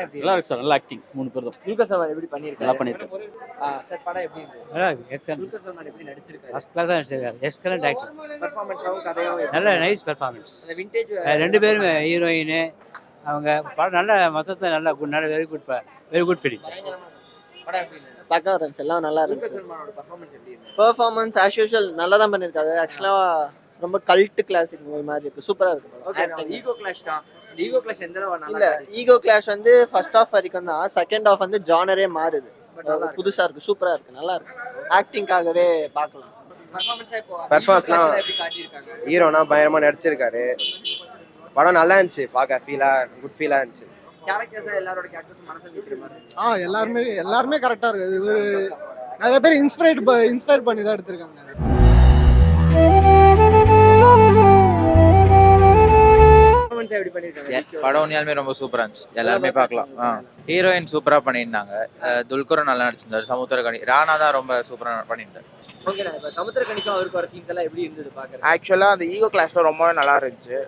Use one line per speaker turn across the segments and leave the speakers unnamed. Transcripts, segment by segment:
படம் எப்படி
நல்லா இருக்கு சார், நல்லா ஆக்டிங். 3 பேர் தான்
துல்கர் சல்மான் எப்படி பண்ணிருக்காரு?
நல்லா பண்ணிருக்காரு.
சார் படம் எப்படி இருக்கு?
நல்லா இருக்கு. எக்ஸலன்ட்.
துல்கர் சல்மான் எப்படி நடிச்சிருக்காரு?
ஃபர்ஸ்ட் கிளாஸா நடிச்சிருக்காரு. Excellent acting.
பெர்ஃபார்மன்ஸாவும் கதையாவும்
நல்ல நைஸ் பெர்ஃபார்மன்ஸ்.
அந்த விண்டேஜ்
ரெண்டு பேருமே ஹீரோயின் அவங்க படம் நல்ல மொத்தத்தில் நல்ல வெரி குட் ஃபிலிம்.
படம் எப்படி இருக்கு?
பக்கம் இருந்துச்சு, எல்லாம் நல்லா
துல்கர்
இருந்துச்சு.
சல்மானோட பெர்ஃபார்மன்ஸ் எப்படி இருக்கு?
பெர்ஃபார்மன்ஸ் ஆஸ் யூஷுவல் நல்லா தான் பண்ணியிருக்காரு. ஆக்சுவலாக ரொம்ப கல்ட் கிளாசிக் மூவி மாதிரி இருக்கு. சூப்பராக இருக்கு.
ஓகே, ஈகோ கிளாஷ் தான். இந்த ஈகோ கிளாஷ் எந்த அளவு நல்லா
இல்லை, ஈகோ கிளாஷ் வந்து ஃபர்ஸ்ட் ஹாஃப் வரைக்கும் தான். செகண்ட் ஹாஃப் வந்து ஜானரே மாறுது. புதுசாக இருக்கு, சூப்பராக இருக்கு, நல்லா இருக்கு. ஆக்டிங்காகவே பார்க்கலாம்.
பெர்ஃபார்மன்ஸா இப்போ
Performance-லாம்
எப்படி காட்டியிருக்காங்க?
ஹீரோனா பயங்கரமா நடிச்சிருக்காரு. படம் நல்லா இருந்துச்சு, பார்க்க குட் ஃபீலா இருந்துச்சு.
கேரக்டர்ஸ் எல்லாரோட கேரக்டர்ஸ் மனசுல நிக்கிற மாதிரி இருக்கு.
எல்லாருமே கரெக்டா இருக்கு. இது நிறைய பேர் இன்ஸ்பயர் பண்ணி தான் எடுத்திருக்காங்க.
பெர்ஃபார்மன்ஸ் எப்படி பண்ணிருக்காங்க?
படம் உண்மையாலுமே ரொம்ப சூப்பரா இருந்துச்சு, எல்லாருமே பார்க்கலாம். ஹீரோயின் சூப்பரா பண்ணியிருந்தாங்க. துல்கரும் நல்லா நடிச்சிருந்தாரு. சமுத்திரகனி ராணா தான் ரொம்ப சூப்பரா பண்ணியிருந்தாரு.
ஓகே, இப்போ சமுத்திரக்கனிக்கும் அவருக்கு வர சீன்ஸ் எல்லாம் எப்படி இருந்தது பாக்குறது?
ஆக்சுவலாக அந்த ஈகோ கிளாஸ்ல ரொம்பவே நல்லா இருந்துச்சு.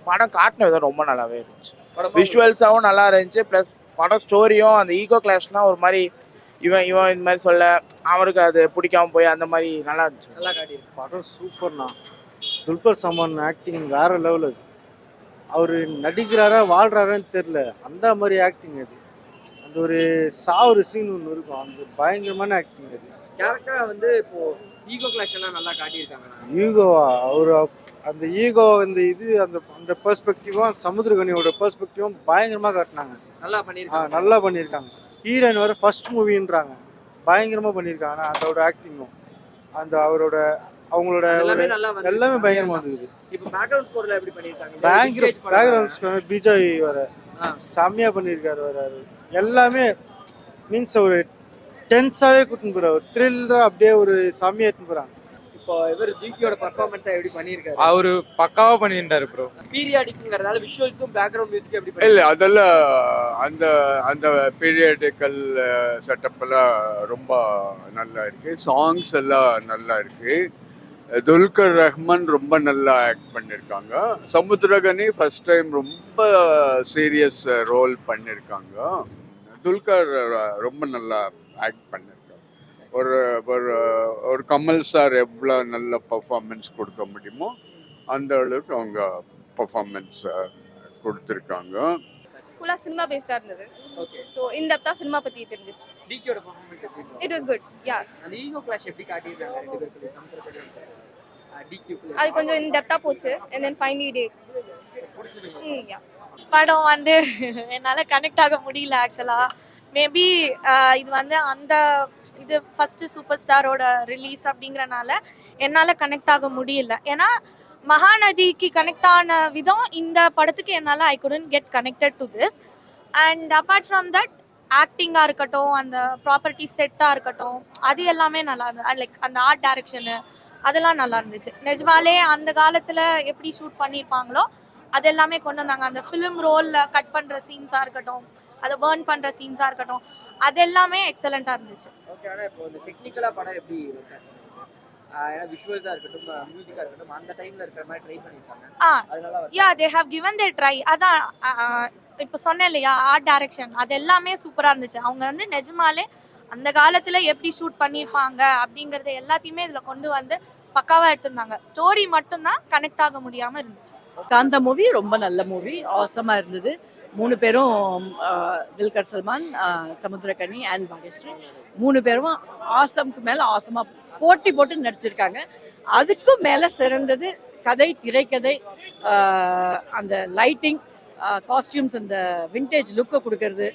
படம் காட்டின விதம் ரொம்ப நல்லாவே இருந்துச்சு. விஷுவல்ஸாகவும் நல்லா இருந்துச்சு. ப்ளஸ் படம் ஸ்டோரியும் அந்த ஈகோ கிளாஸ்லாம் ஒரு மாதிரி இவன் இந்த மாதிரி சொல்ல அவருக்கு அது பிடிக்காம போய் அந்த மாதிரி நல்லா இருந்துச்சு.
நல்லா காட்டியிருக்கு.
படம் சூப்பர்ண்ணா. துல்கர் சல்மான் ஆக்டிங் வேற லெவல். அது அவர் நடிக்கிறாரா வாழ்றாரான்னு தெரியல, அந்த மாதிரி ஆக்டிங் அது. அந்த ஒரு சாவுற சீன் ஒன்று இருக்கும், அந்த பயங்கரமான ஆக்டிங் அது.
கேரக்டரா வந்து இப்போ ஈகோ கிளாஷ் எல்லாம் நல்லா காட்டியிருக்காங்க.
ஈகோவா அவர் அந்த ஈகோ அந்த பெர்ஸ்பெக்டிவும் சமுத்திரகனியோட பெர்ஸ்பெக்டிவும் பயங்கரமாக காட்டினாங்க.
நல்லா பண்ணியிருக்காங்க.
நல்லா பண்ணியிருக்காங்க. ஹீரோயின் வர ஃபர்ஸ்ட் மூவின்றாங்க, பயங்கரமாக பண்ணியிருக்காங்க. அதோட ஆக்டிங்கும் அந்த அவங்களோட எல்லாமே பயங்கரமாக இருந்தது.
இப்போ பேக்ரவுண்ட் ஸ்கோர்ல எப்படி பண்ணியிருக்காங்க?
பேக்ரவுண்ட் பிஜய் வர செம்மையா பண்ணியிருக்காரு. வராரு எல்லாமே மீன்ஸ் ஒரு டென்ஸாவே கூட்டின்னு போறாரு, ஒரு த்ரில்லரா அப்படியே ஒரு செம்மையா எடுத்துன்னு போறாங்க.
இப்போ இவர் ஜிகியோட பெர்ஃபார்மன்ஸ் எப்படி பண்ணியிருக்காரு?
அவரு பக்காவா பண்ணிட்டாரு ப்ரோ.
பீரியாடிக்ங்கறதால விஷுவல்ஸும் பேக்ரவுண்ட் மியூசிக் எப்படி
இல்ல
பண்ணிருக்காங்க?
அதெல்லாம் அந்த பீரியடிக்கல் செட்டப் எல்லாம் ரொம்ப நல்லா இருக்கு. சாங்ஸ் எல்லாம் நல்லா இருக்கு. துல்கர் ரஹ்மான் ரொம்ப நல்லா ஆக்ட் பண்ணியிருக்காங்க. சமுத்திரகனி ஃபர்ஸ்ட் டைம் ரொம்ப சீரியஸ் ரோல் பண்ணியிருக்காங்க. துல்கர் ரொம்ப நல்லா ஆக்ட் பண்ணியிருக்காங்க. ஒரு கமல் சார் எவ்வளோ நல்ல பர்ஃபார்மன்ஸ் கொடுக்க முடியுமோ அந்த அளவுக்கு அவங்க பர்ஃபார்மன்ஸ் கொடுத்துருக்காங்க.
ஃபுல்லா சினிமா பேஸ்டா இருந்தது.
ஓகே,
சோ இந்த டெப்தா சினிமா பத்தி தெரிஞ்சிச்சு.
டிகியோட பெர்ஃபார்மன்ஸ் எப்படி இருந்தது?
It was good. யா,
அந்த ஈகோ கிளாஷ் எப்படி காட்டியிருக்காங்க ரெண்டு பேருக்கும்? சமுத்திரக்கனி டிகியூ
அது கொஞ்சம் இந்த டெப்தா போச்சு and then finally they
புடிச்சிருங்க.
யா.
படம் வந்து என்னால் கனெக்ட் ஆக முடியல ஆக்சுவலாக. மேபி இது வந்து இது ஃபஸ்ட்டு சூப்பர் ஸ்டாரோட ரிலீஸ் அப்படிங்கிறனால என்னால் கனெக்ட் ஆக முடியல. ஏன்னா மகாநதிக்கு கனெக்ட் ஆன விதம் இந்த படத்துக்கு என்னால் I couldn't get connected to this. And apart from that ஆக்டிங்காக இருக்கட்டும், அந்த ப்ராப்பர்ட்டி செட்டாக இருக்கட்டும், அது எல்லாமே நல்லா இருந்தது. லைக் அந்த ஆர்ட் டைரக்ஷனு அதெல்லாம் நல்லா இருந்துச்சு. நிஜமாலே அந்த காலத்தில் எப்படி ஷூட் பண்ணியிருப்பாங்களோ அது எல்லாமே கொண்டு வந்தாங்க. அந்த ஃபிலிம் ரோலில் கட் பண்ணுற சீன்ஸாக இருக்கட்டும், அதை பேர்ன் பண்ணுற சீன்ஸாக இருக்கட்டும், அது எல்லாமே எக்ஸலண்ட்டாக இருந்துச்சு.
ஓகே, ஆனால் இப்போ இந்த டெக்னிக்கலா படம் எப்படி இருந்துச்சு? ஏன்னா விஷுவல்ஸாக இருக்கட்டும், மியூசிக்காக இருக்கட்டும், அந்த டைமில் இருக்கிற மாதிரி ட்ரை பண்ணியிருக்காங்க. அதனால
yeah, they have given they try. அதான் இப்போ சொன்னேன் இல்லையா, ஆர்ட் டைரக்ஷன் அது எல்லாமே சூப்பராக இருந்துச்சு. அவங்க வந்து நிஜமாலே அந்த காலத்தில் எப்படி ஷூட் பண்ணியிருப்பாங்க அப்படிங்கிறத எல்லாத்தையுமே இதில் கொண்டு வந்து பக்காவாக எடுத்திருந்தாங்க. ஸ்டோரி மட்டும்தான் கனெக்ட் ஆக முடியாமல் இருந்துச்சு.
காந்தா மூவி ரொம்ப நல்ல மூவி, ஆசமாக இருந்தது. 3 பேரும் துல்கர் சல்மான், சமுத்திரகனி அண்ட் பாக்யஸ்ரீ 3 பேரும் ஆசம்க்கு மேலே ஆசமாக போட்டு நடிச்சிருக்காங்க. அதுக்கும் மேலே சிறந்தது கதை, திரைக்கதை, அந்த லைட்டிங், காஸ்டியூம்ஸ், அந்த விண்டேஜ் லுக்கை கொடுக்கறது,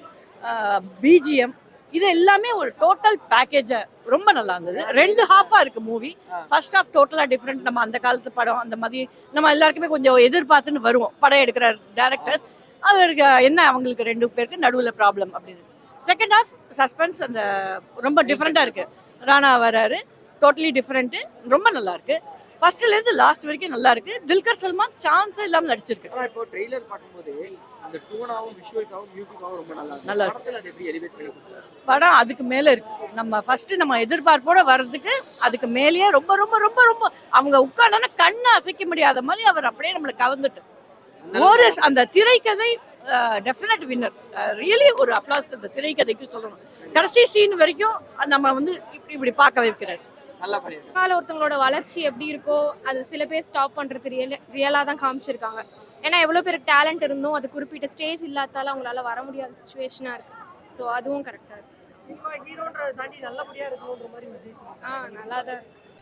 பிஜிஎம், இது எல்லாமே ஒரு டோட்டல் பேக்கேஜை ரொம்ப நல்லா இருந்தது. 2 ஹாஃபாக இருக்குது மூவி. ஃபர்ஸ்ட் ஹாஃப் டோட்டலாக டிஃப்ரெண்ட். நம்ம அந்த காலத்து படம் அந்த மாதிரி நம்ம எல்லாருக்குமே கொஞ்சம் எதிர்பார்த்துன்னு வருவோம். படம் எடுக்கிற டைரக்டர் அவருக்கு என்ன, அவங்களுக்கு 2 பேருக்கு நடுவில் ப்ராப்ளம் அப்படின்னு. செகண்ட் ஹாஃப் சஸ்பென்ஸ், அந்த ரொம்ப டிஃப்ரெண்ட்டாக இருக்குது. ராணா வராரு, டோட்டலி டிஃப்ரெண்ட்டு, ரொம்ப நல்லா இருக்குது. ஃபர்ஸ்ட்லேருந்து லாஸ்ட் வரைக்கும் நல்லா இருக்குது. துல்கர் சல்மான் சான்ஸே இல்லாமல் நடிச்சிருக்கு.
இப்போ ட்ரெய்லர் பார்க்கும்போது அந்த டோனாவும் விஷுவல்ஸாவும் மியூசிக்காவும் ரொம்ப நல்லா
நல்லா
படத்துல அது எப்படி எலிவேட் பண்ணி கொடுத்தாரு?
படம் அதுக்கு மேலே இருக்குது. நம்ம எதிர்பார்ப்போட வர்றதுக்கு அதுக்கு மேலேயே ரொம்ப ரொம்ப ரொம்ப ரொம்ப அவங்க உட்கார்ந்தோன்னா கண்ணை அசைக்க முடியாத மாதிரி அவர் அப்படியே நம்மளை கவர்ந்துட்டு ஒரு அந்த திரைக்கதை டெஃபினட் வின்னர். ரியலி ஒரு அப்ளாஸ் அந்த திரைக்கதைக்கு சொல்லணும். கடைசி சீன் வரைக்கும் நம்ம வந்து இப்படி பார்க்க வைக்கிறார்.
நல்லா பண்ணியிருக்காங்க.
கால ஒருத்தவங்களோட வளர்ச்சி எப்படி இருக்கோ அது சில பேர் ஸ்டாப் பண்ணுறது ரியலாக தான் காமிச்சிருக்காங்க. ஏன்னா எவ்வளோ பேருக்கு டேலண்ட் இருந்தும் அது குறிப்பிட்ட ஸ்டேஜ் இல்லாதால அவங்களால வர முடியாத சுச்சுவேஷனாக இருக்குது. ஸோ அதுவும் கரெக்டாக இருக்குது.
ஹீரோன்ற தாண்டி நல்லபடியாக இருக்கணுன்ற மாதிரி
நல்லா தான் இருக்குது.